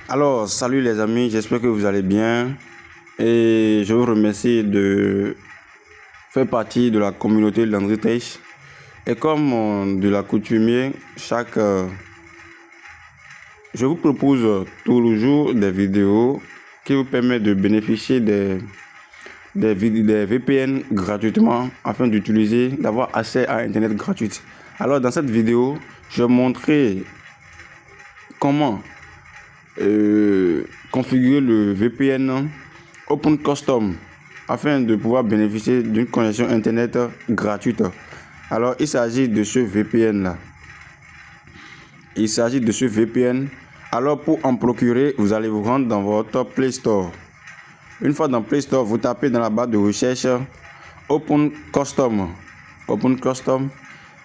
Alors, salut les amis, j'espère que vous allez bien et je vous remercie de faire partie de la communauté de l'André Tech. Et comme de la coutumier, je vous propose tous les jours des vidéos qui vous permettent de bénéficier des VPN gratuitement afin d'avoir accès à Internet gratuit. Alors, dans cette vidéo, je vais montrer comment configurer le VPN Open Custom afin de pouvoir bénéficier d'une connexion internet gratuite. Alors il s'agit de ce VPN là. Alors pour en procurer, vous allez vous rendre dans votre Play Store. Une fois dans Play Store, vous tapez dans la barre de recherche Open Custom.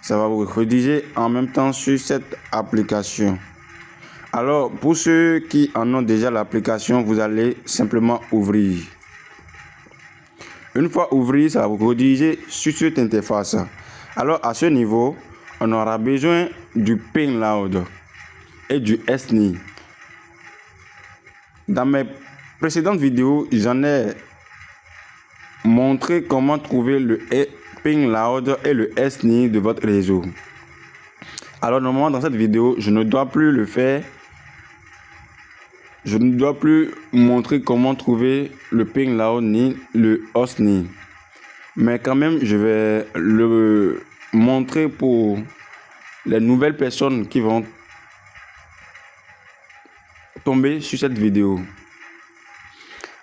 Ça va vous rediriger en même temps sur cette application. Alors, pour ceux qui en ont déjà l'application, vous allez simplement ouvrir. Une fois ouvert, ça va vous rediriger sur cette interface. Alors, à ce niveau, on aura besoin du Pingloud et du SNI. Dans mes précédentes vidéos, j'en ai montré comment trouver le Pingloud et le SNI de votre réseau. Alors, normalement, dans cette vidéo, je ne dois plus le faire. Je ne dois plus montrer comment trouver le Pingloud ni le OSNI. Mais quand même, je vais le montrer pour les nouvelles personnes qui vont tomber sur cette vidéo.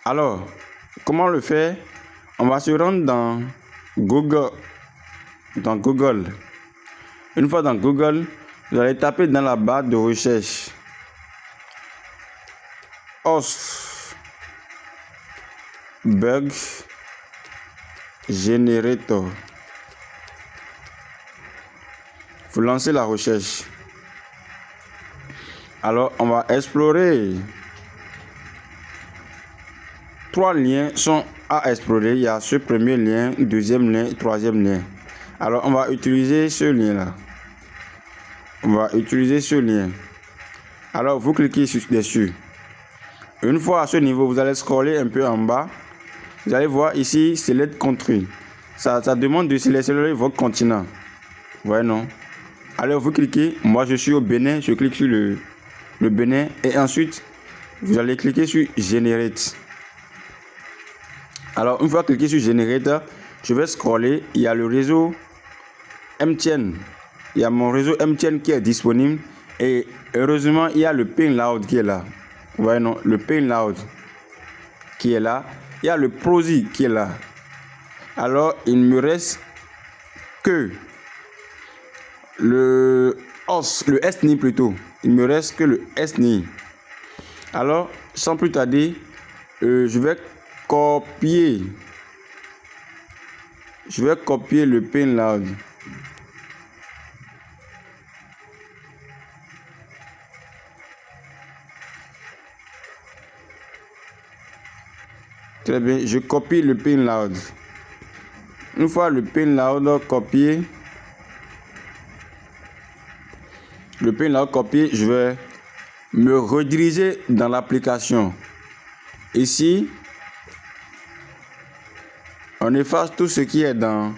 Alors, comment le faire? On va se rendre dans Google. Une fois dans Google, vous allez taper dans la barre de recherche Host Bug Generator. Vous lancez la recherche. Alors, on va explorer. 3 liens sont à explorer. Il y a ce premier lien, deuxième lien, troisième lien. Alors, on va utiliser ce lien-là. Alors, vous cliquez dessus. Une fois à ce niveau, vous allez scroller un peu en bas. Vous allez voir ici, Select Country. Ça demande de sélectionner votre continent. Ouais, non. Alors, vous cliquez. Moi, je suis au Bénin. Je clique sur le Bénin. Et ensuite, vous allez cliquer sur Generate. Alors, une fois cliqué sur Generate, je vais scroller. Il y a le réseau MTN. Il y a mon réseau MTN qui est disponible. Et heureusement, il y a le Pingloud qui est là. Ouais, non, le Pingloud qui est là. Il y a le Prosy qui est là. Alors, il ne me reste que le SNI plutôt. Il me reste que le SNI. Alors, sans plus tarder, je vais copier le Pingloud. Très bien, je copie le Pingloud. Une fois le Pingloud copié, je vais me rediriger dans l'application. Ici, on efface tout ce qui est dans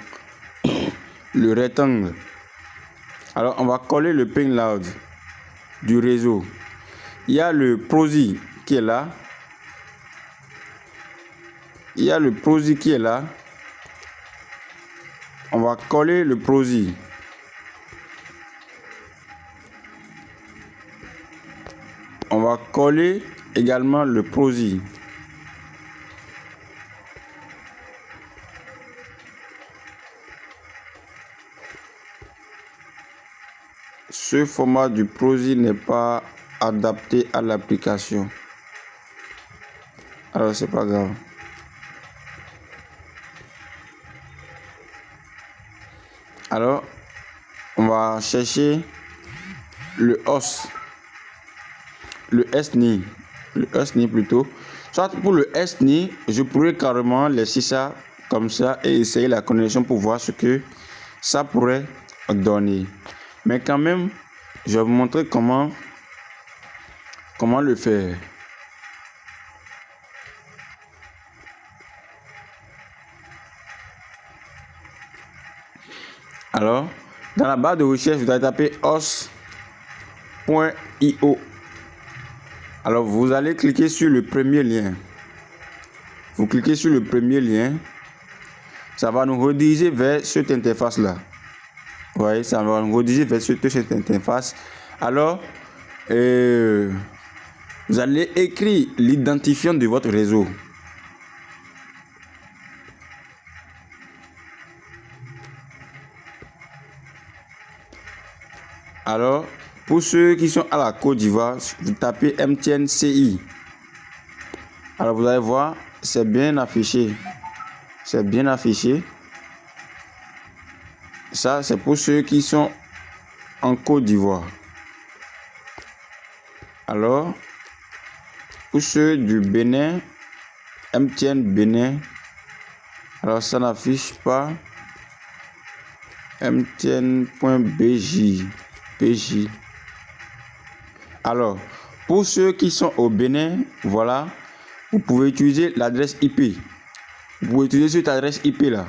le rectangle. Alors, on va coller le Pingloud du réseau. Il y a le Prosy qui est là. On va coller le Prosy. On va coller également le Prosy. Ce format du Prosy n'est pas adapté à l'application. Alors, c'est pas grave. Alors, on va chercher le SNI plutôt. Soit pour le SNI, je pourrais carrément laisser ça comme ça et essayer la connexion pour voir ce que ça pourrait donner. Mais quand même, je vais vous montrer comment le faire. Alors, dans la barre de recherche, vous allez taper os.io. Alors, vous allez cliquer sur le premier lien. Vous cliquez sur le premier lien. Ça va nous rediriger vers cette interface-là. Vous voyez, ça va nous rediriger vers cette interface. Alors, vous allez écrire l'identifiant de votre réseau. Alors, pour ceux qui sont à la Côte d'Ivoire, vous tapez MTN CI. Alors, vous allez voir, c'est bien affiché. C'est bien affiché. Ça, c'est pour ceux qui sont en Côte d'Ivoire. Alors, pour ceux du Bénin, MTN Bénin. Alors, ça n'affiche pas mtn.bj. Alors, pour ceux qui sont au Bénin, voilà, vous pouvez utiliser l'adresse IP. Vous pouvez utiliser cette adresse IP là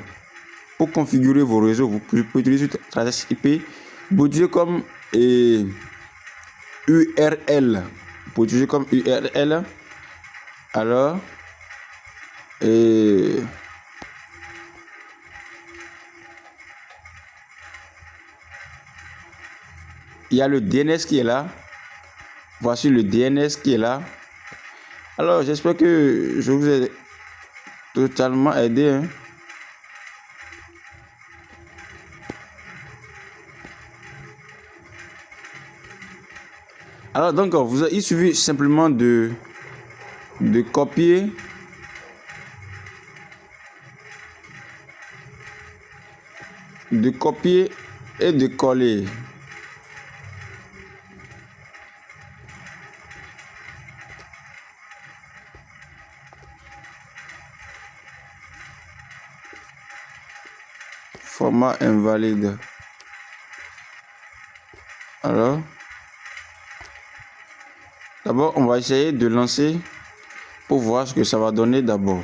pour configurer vos réseaux. Vous pouvez utiliser cette adresse IP. Vous pouvez utiliser comme URL. Vous pouvez utiliser comme URL. Alors, il y a le DNS qui est là. Voici le DNS qui est là. Alors, j'espère que je vous ai totalement aidé. Hein. Alors, donc, il suffit simplement de copier et de coller. Format invalide. Alors, d'abord, on va essayer de lancer pour voir ce que ça va donner d'abord.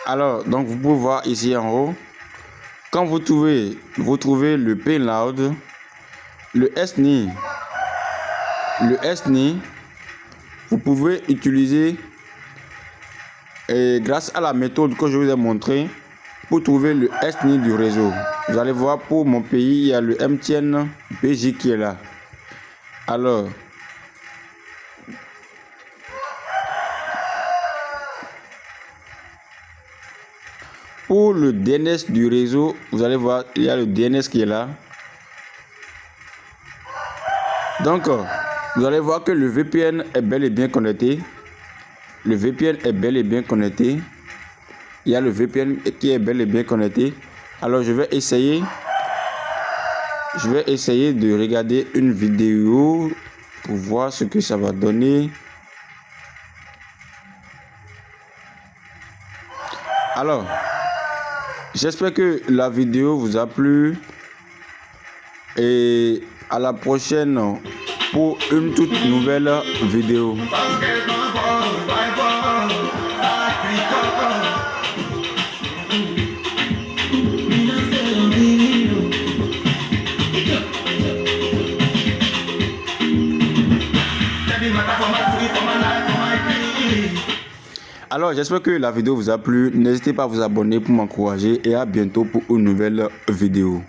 Alors, donc vous pouvez voir ici en haut, quand vous trouvez le payload, le SNI, vous pouvez utiliser grâce à la méthode que je vous ai montré pour trouver le SNI du réseau. Vous allez voir, pour mon pays, il y a le MTN BJ qui est là. Alors, pour le DNS du réseau, vous allez voir, il y a le DNS qui est là. Donc, vous allez voir que le VPN est bel et bien connecté. Le VPN est bel et bien connecté. Il y a le VPN qui est bel et bien connecté. Alors, je vais essayer de regarder une vidéo pour voir ce que ça va donner. Alors, j'espère que la vidéo vous a plu et à la prochaine pour une toute nouvelle vidéo. Alors, j'espère que la vidéo vous a plu. N'hésitez pas à vous abonner pour m'encourager et à bientôt pour une nouvelle vidéo.